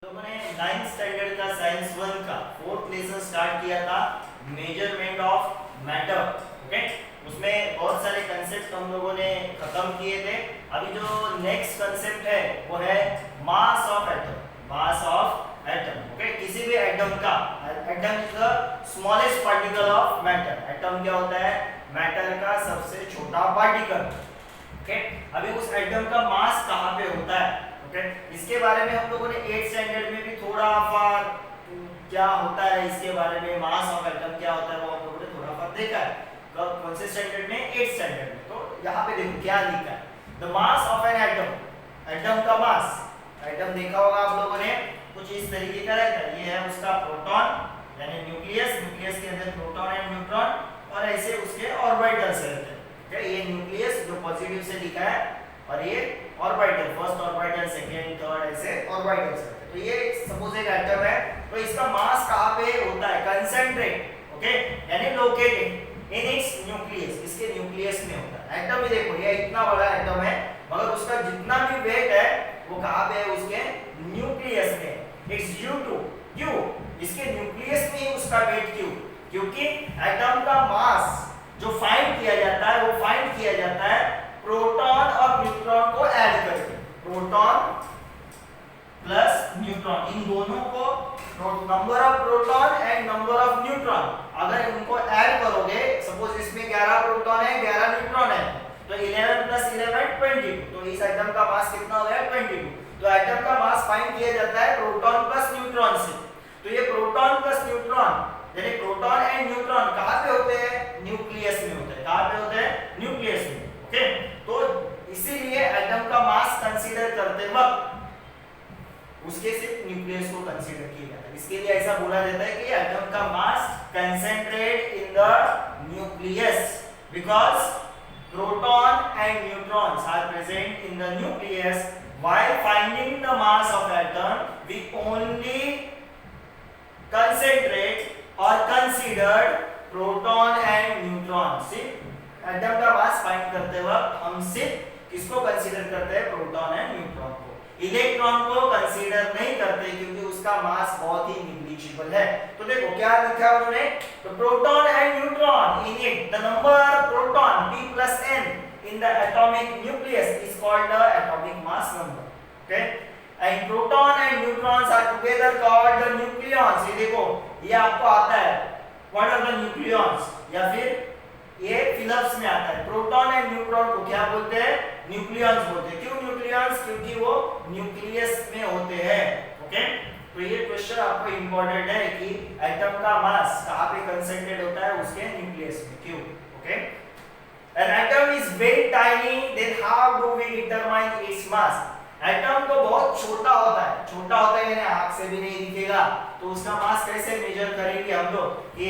लोगों ने 9th standard का साइंस 1 का 4th लेसन स्टार्ट किया था मेजरमेंट ऑफ मैटर। ओके, उसमें बहुत सारे कंसेप्ट हम लोगों ने खत्म किए थे। अभी जो नेक्स्ट कंसेप्ट है वो है mass of atom. Mass of atom, okay, किसी भी एटम का, atom is the smallest particle of matter. Atom क्या होता है? मैटर का सबसे छोटा पार्टिकल। ओके, अभी उस एटम का मास कहाँ पे होता है? ओके, इसके बारे में हम लोगों ने 8th स्टैंडर्ड में भी थोड़ा फार क्या होता है इसके बारे में, मास ऑफ एटम क्या होता है वो हम लोगों ने थोड़ा फार देखा है। कब? कौन से स्टैंडर्ड में? 8th स्टैंडर्ड में। तो यहाँ पे देखो क्या लिखा है, the mass of an atom. Atom का मास, एटम देखा होगा आप लोगों ने, कुछ इस तरीके का रहता है। ये है उसका प्रोटॉन यानी न्यूक्लियस, न्यूक्लियस के अंदर प्रोटॉन एंड न्यूट्रॉन, और ऐसे उसके ऑर्बिटल्स रहते हैं। ओके, ये न्यूक्लियस जो पॉजिटिव से लिखा है, और ये orbital, first orbital, second, third, ऐसे ऑर्बिटल्स रहते हैं। तो ये सपोज एक एटम है, तो इसका मास कहाँ पे होता है? कंसंट्रेट, ओके, यानी लोकेटेड इन इट्स न्यूक्लियस, इसके न्यूक्लियस में होता है। एटम ही देखो, ये इतना बड़ा एटम है, मगर उसका जितना भी वेट है वो कहाँ पे है? उसके न्यूक्लियस में। इट्स ड्यू टू, क्यों? इसके न्यूक्लियस में ही उसका वेट क्यों? क्योंकि एटम का मास जो फाइंड किया जाता है वो फाइंड किया जाता है प्रोटॉन और न्यूट्रॉन को ऐड करके। प्रोटॉन प्लस न्यूट्रॉन, इन दोनों को, number of proton and number of neutron, अगर इनको ऐड करोगे, सपोज इसमें 11 प्रोटॉन है 11 न्यूट्रॉन है, तो 11 प्लस 11 22। तो इस एटम का मास कितना हो गया? 22। तो एटम का मास फाइंड किया जाता है प्रोटॉन प्लस न्यूट्रॉन से। तो ये प्रोटॉन प्लस न्यूट्रॉन यानी प्रोटॉन एंड न्यूट्रॉन कहाँ पे होते हैं? न्यूक्लियस में होते हैं। कहाँ पे होते हैं? न्यूक्लियस में। ओके, तो इसीलिए एटम का मास कंसीडर करते वक्त उसके सिर्फ न्यूक्लियस को कंसीडर किया जाता है। इसके लिए ऐसा बोला जाता है कि एटम का mass concentrate in the nucleus because proton and neutrons are present in the nucleus. While finding the mass of atom, we only concentrate or considered proton and neutron. सिर्फ एटम का मास फाइंड करते वक्त हम सिर्फ किसको consider करते हैं? Proton and neutron को। इलेक्ट्रॉन को कंसीडर नहीं करते क्योंकि उसका मास बहुत ही निग्लिजिबल है। तो देखो क्या लिखा है उन्होंने, तो proton and neutron in it, the number proton p plus n in the atomic nucleus is called the atomic mass number. Okay, and proton and neutrons are together called the nucleons. ये देखो, ये आपको आता है what are the nucleons, या फिर ये Phelps में आता है। प्रोटॉन एंड न्यूट्रॉन को क्या बोलते हैं? न्यूक्लियॉन्स बोलते हैं। क्यों न्यूक्लियॉन्स? क्योंकि वो न्यूक्लियस में होते हैं। ओके, तो ये क्वेश्चन आपको इंपॉर्टेंट है कि एटम का मास कहाँ पे कंसंट्रेट होता है? उसके न्यूक्लियस में। क्यों? Okay, an atom is very tiny, then how do we determine its mass? Atom तो बहुत छोटा होता है, छोटा होता है यानी आंख से भी नहीं दिखेगा, तो उसका मास कैसे मेजर करेंगे हम लोग? कि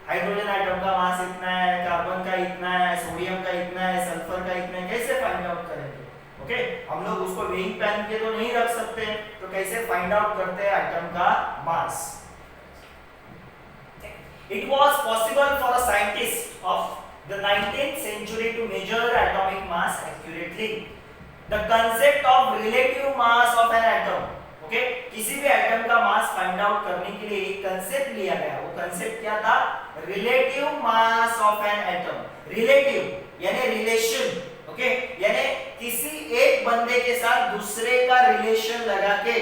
हाइड्रोजन एटम का मास इतना है, कार्बन का इतना है, सोडियम का इतना है, सल्फर का इतना है, कैसे फाइंड आउट करेंगे? ओके, हम लोग उसको वेइंग पैन के तो नहीं रख सकते, तो कैसे फाइंड आउट करते हैं एटम का मास? It was possible for a scientist of the 19th century to measure atomic mass accurately. The concept of relative mass of an atom, okay, किसी भी एटम का मास फाइंड आउट करने के लिए एक कंसेप्ट लिया गया। वो कंसेप्ट क्या था? Relative mass of an atom. Relative यानी रिलेशन, ओके, यानी किसी एक बंदे के साथ दूसरे का रिलेशन लगा के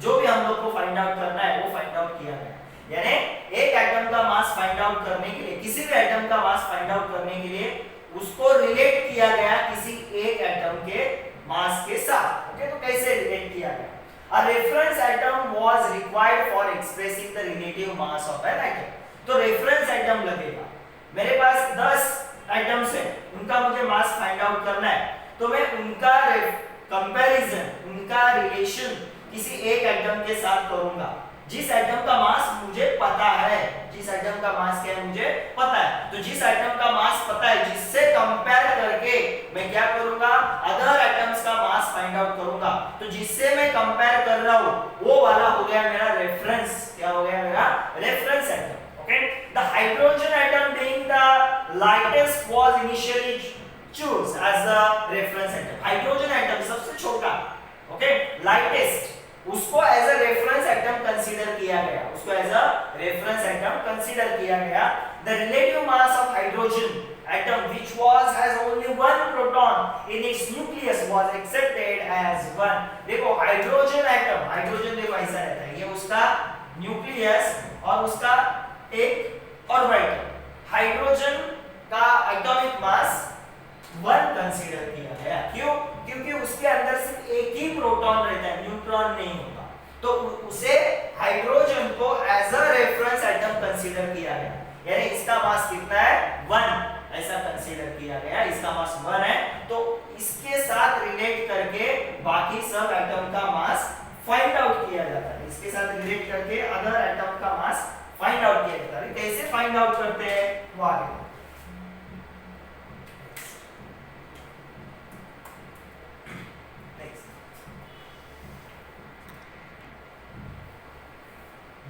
जो भी हम लोग को फाइंड आउट करना है वो फाइंड आउट किया गया। यानी एक एटम का मास फाइंड आउट करने के लिए, किसी भी एटम का मास फाइंड आउट करने के लिए उसको रिलेट किया गया किसी एक एटम के मास के साथ। ओके, तो कैसे रिलेट किया गया? A reference atom was required for expressing the relative mass of an atom. तो रेफरेंस एटम लगेगा। मेरे पास 10 एटम्स हैं, उनका मुझे मास फाइंड आउट करना है, तो मैं उनका कंपैरिजन, उनका रिलेशन किसी एक एटम के साथ करूंगा जिस एटम का मास मुझे पता है। जिस एटम का मास क्या है मुझे पता है, तो जिस एटम का मास पता है जिससे कंपेयर करके मैं क्या करूंगा? अदर एटम्स का मास फाइंड आउट करूंगा। तो जिससे मैं कंपेयर कर रहा हूं वो वाला हो गया मेरा रेफरेंस। क्या हो गया मेरा? Reference atom. Okay, the hydrogen atom being the lightest was initially chose as the reference atom. Hydrogen atom सबसे छोटा, ओके, लाइटेस्ट, उसको एज अ उसको as a reference atom consider किया गया। The relative mass of hydrogen atom which has only one proton in its nucleus was accepted as 1। देखो hydrogen atom, hydrogen देखो ऐसा रहता है, ये उसका न्यूक्लियस और उसका एक ऑर्बिटल। हाइड्रोजन का एटॉमिक मास 1 कंसीडर किया गया। क्यों? क्योंकि उसके अंदर सिर्फ एक ही प्रोटॉन रहता है, न्यूट्रॉन नहीं होता, तो उसे हाइड्रोजन को as a reference atom consider किया गया। यानी इसका मास कितना है? 1 ऐसा कंसीडर किया गया। इसका मास 1 है, तो इसके साथ रिलेट करके बाकी सब एटम का मास फाइंड आउट किया जाता है। इसके साथ रिलेट करके अदर एटम का मास फाइंड आउट किया जाता है। कैसे फाइंड आउट करते हैं वो आगे।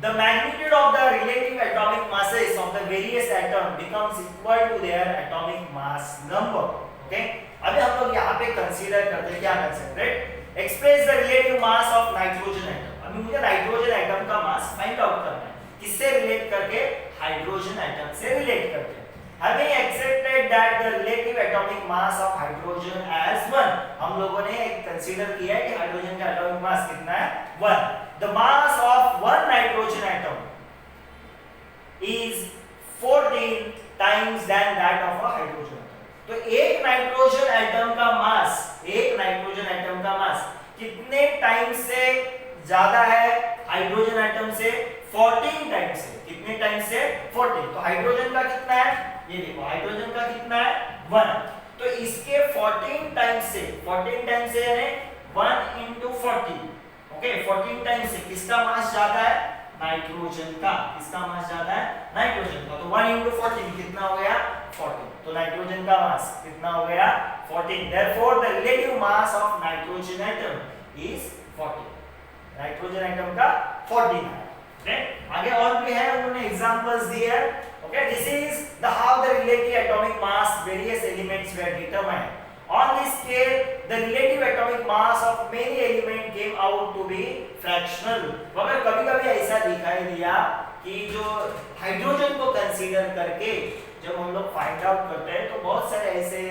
The magnitude of the relative atomic masses of the various atoms becomes equal to their atomic mass number। Okay, अभी हम लोग यहाँ पे कंसीडर करते हैं क्या concept, right? Express the relative mass of nitrogen atom. अभी मुझे नाइट्रोजन एटम का मास फाइंड आउट करना है, किससे रिलेट करके? हाइड्रोजन एटम से रिलेट करके। Having accepted that the relative atomic mass of hydrogen as 1, हम लोगों ने एक कंसीडर किया है कि हाइड्रोजन का एटॉमिक मास कितना है? 1। The mass of one nitrogen atom is 14 times than that of a hydrogen atom। तो एक नाइट्रोजन एटम का मास, एक नाइट्रोजन एटम का मास कितने टाइम से ज्यादा है हाइड्रोजन एटम से? 14 टाइम से। कितने टाइम से? 14। तो हाइड्रोजन का कितना है? ये देखो हाइड्रोजन का कितना है? 1। तो इसके 14 टाइम से, 14 टाइम से यानी 1 into 14। ओके, 14 टाइम से किसका मास ज्यादा है? नाइट्रोजन का। किसका मास ज्यादा है? नाइट्रोजन का। तो 1 into 14 कितना हो गया? 14। तो नाइट्रोजन का मास कितना हो गया? 14। Therefore the relative mass of nitrogen atom is 14। Nitrogen atom का 14 है। ओके, आगे और भी है, उन्होंने एग्जांपल्स दिए हैं। Okay, this is the how the relative atomic mass various elements were determined. On this scale, the relative atomic mass of many elements came out to be fractional। मगर कभी-कभी ऐसा दिखाई दिया कि जो हाइड्रोजन को कंसीडर करके जब हम लोग फाइंड आउट करते हैं तो बहुत सारे ऐसे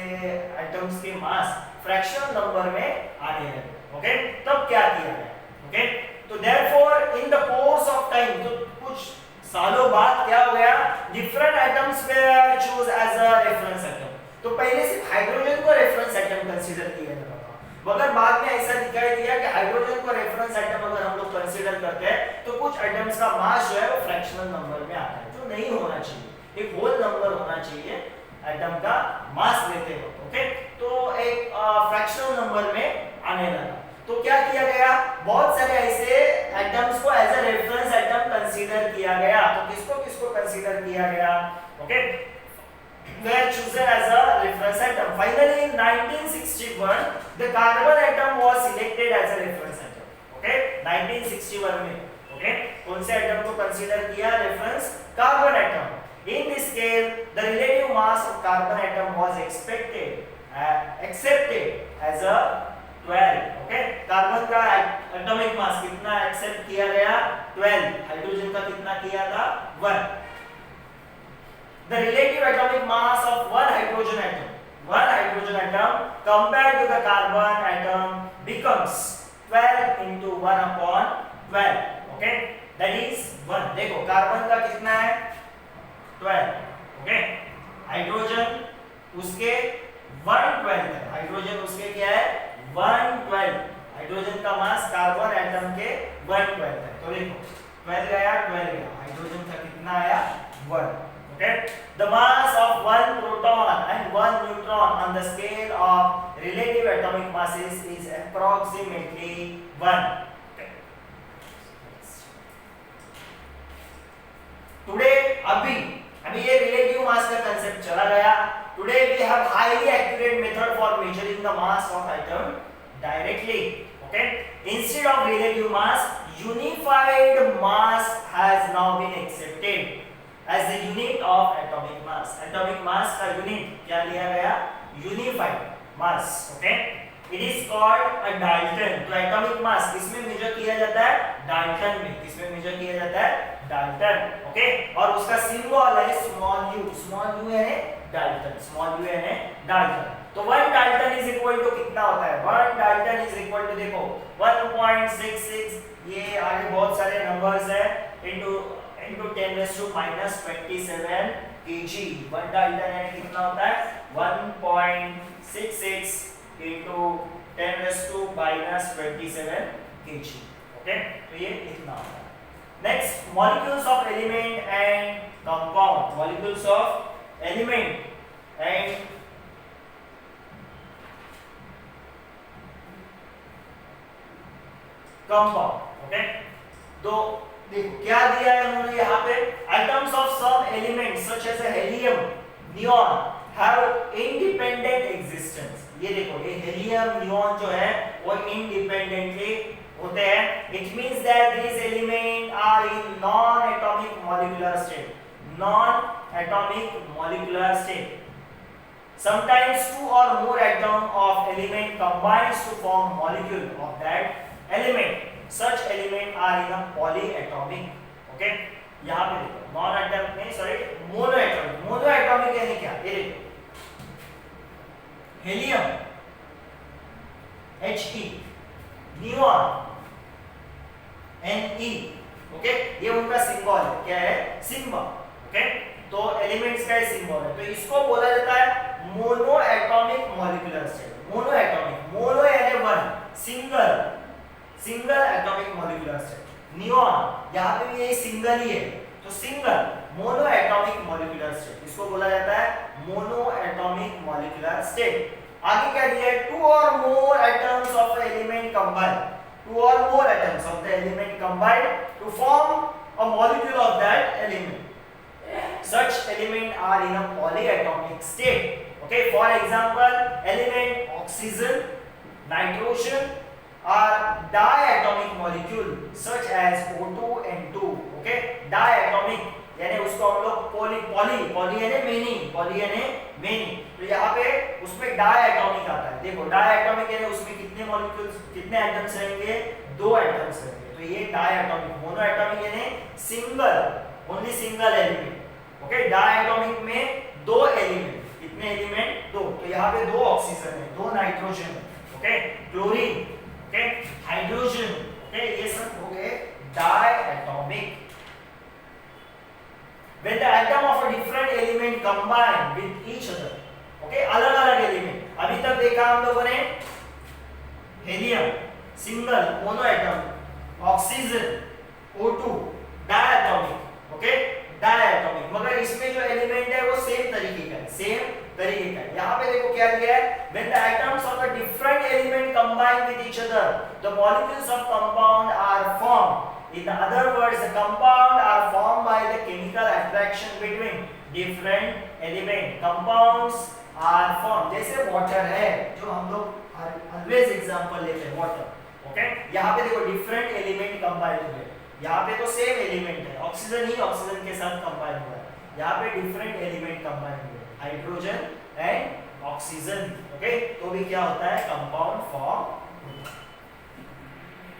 एटम्स के मास फ्रैक्शनल नंबर में आने लगे। ओके, तब क्या किया गया? ओके, तो therefore in the course of time, तो कुछ सालों बाद क्या हो गया? Different atoms we chose as a reference atom. तो पहले सिर्फ हाइड्रोजन को रेफरेंस एटम कंसीडर किया जाता था, मगर बाद में ऐसा दिखाई दिया कि हाइड्रोजन को रेफरेंस एटम अगर हम लोग कंसीडर करते हैं तो कुछ एटम्स का मास जो है वो फ्रैक्शनल नंबर में आता है, जो नहीं होना चाहिए। एक होल नंबर होना चाहिए एटम का मास लेते हो। ओके, तो एक फ्रैक्शनल नंबर में आने लगा। तो क्या किया गया? बहुत सारे ऐसे एटम्स को as a reference atom consider किया गया। तो किसको किसको कंसीडर किया गया? Okay, were chosen as a reference atom। Finally in 1961 the carbon atom was selected as a reference atom। Okay, 1961 में ओके कौन से एटम को कंसीडर किया? Reference carbon atom. In this scale the relative mass of carbon atom was accepted as a 12। Okay, carbon का atomic mass कितना accept किया गया? 12। Hydrogen का कितना किया था? 1। The relative atomic mass of one hydrogen atom compared to the carbon atom becomes 12 into 1 upon 12। Okay, that is 1। देखो carbon का कितना है? 12। ओके, हाइड्रोजन उसके 1/12 है। हाइड्रोजन उसके क्या है? 1/12। हाइड्रोजन का मास कार्बन एटम के 1/12 है। तो देखो 12 गया, 12 गया, हाइड्रोजन का कितना आया? 1। Okay, the mass of one proton and one neutron on the scale of relative atomic masses is approximately 1। Okay. Today अभी ये relative mass का concept चला गया। Today we have highly accurate method for measuring the mass of atom directly। Okay, instead of relative mass, unified mass has now been accepted as the unit of atomic mass। atomic mass का unit क्या लिया गया? Unified mass. Okay, it is called a Dalton. तो atomic mass किसमें major किया जाता है? Dalton में। किसमें मेजर किया जाता है? डाल्टन। ओके, और उसका सिंबल है स्मॉल यू। स्मॉल यू यानी डाल्टन, स्मॉल यू यानी डाल्टन। तो 1 डाल्टन इज इक्वल टू कितना होता है? 1 डाल्टन इज इक्वल टू देखो 1.66, ये आगे बहुत सारे नंबर्स है, इनटू 10⁻⁻27 kg। 1 डाल्टन यानी कितना होता है? 1.66 into 10⁻⁻27 kg। ओके, तो ये इतना होता है। Next, molecules of element and compound. Molecules of element and compound. Okay, तो देखो क्या दिया है उन्होंने यहाँ पे, atoms of some element such as helium, neon have independent existence. ये देखो, ये हेलियम नियॉन जो है वो इंडिपेंडेंटली होते हैं। It means that these element are in non atomic molecular state. Non atomic molecular state. Sometimes 2 or more atom of element combines to form molecule of that element. Such element are in a polyatomic. Okay, यहाँ पे देखो non atomic नहीं, sorry monoatomic. Monoatomic यानी क्या? ये देखो helium He, neon Ne। Okay, ये उनका सिंबल है। क्या है? सिंबल। ओके, तो एलिमेंट्स का सिंबल है, तो इसको बोला जाता है mono atomic molecular state. Mono atomic, mono यानी one, single, single atomic molecular state. Neon यहाँ पे भी ये सिंगल ही है, तो single mono atomic molecular state, इसको बोला जाता है मोनो एटॉमिक मॉलिक्यूलर स्टेट। आगे क्या दिया है? 2 or more atoms of an element combine, 2 or more atoms of the element combine to form a molecule of that element. Such element are in a polyatomic state. Okay, for example, element oxygen, nitrogen are diatomic molecule such as O2 and 2. Okay, diatomic यानी उसको हम लोग poly यानी many, poly यानी many. तो यहाँ पे उसमें डायटॉमिक आता है। देखो डायटॉमिक यानी उसमें कितने मॉलिक्यूल्स, कितने एटम्स रहेंगे? 2 एटम्स रहेंगे। तो ये डायटॉमिक। मोनोएटॉमिक यानी single, only single element. Okay, diatomic में 2 एलिमेंट। कितने एलिमेंट? 2। तो यहाँ पे 2 ऑक्सीजन है, 2 नाइट्रोजन है, okay, chlorine, okay, hydrogen, okay, ये सब हो गए diatomic. When the atom of a different element combine with each other, okay, अलग अलग एलिमेंट। अभी तक देखा हम लोगों ने helium single mono atom, oxygen O2 diatomic, okay, diatomic. मगर इसमें जो एलिमेंट है वो सेम तरीके का है, सेम तरीके का है। यहाँ पे देखो क्या दिया है? When the atoms of a different element combine with each other, the molecules of compound are formed. In other words, the compound are formed by the chemical attraction between different element. Compounds are formed, जैसे water है, जो हम लोग always example लेते हैं water, okay? यहाँ पे देखो different element combine हुए, यहाँ पे तो same element है, ऑक्सीजन ही ऑक्सीजन के साथ combine हुआ है, यहाँ पे different element combine हुए, हाइड्रोजन and ऑक्सीजन, okay? तो भी क्या होता है? compound form।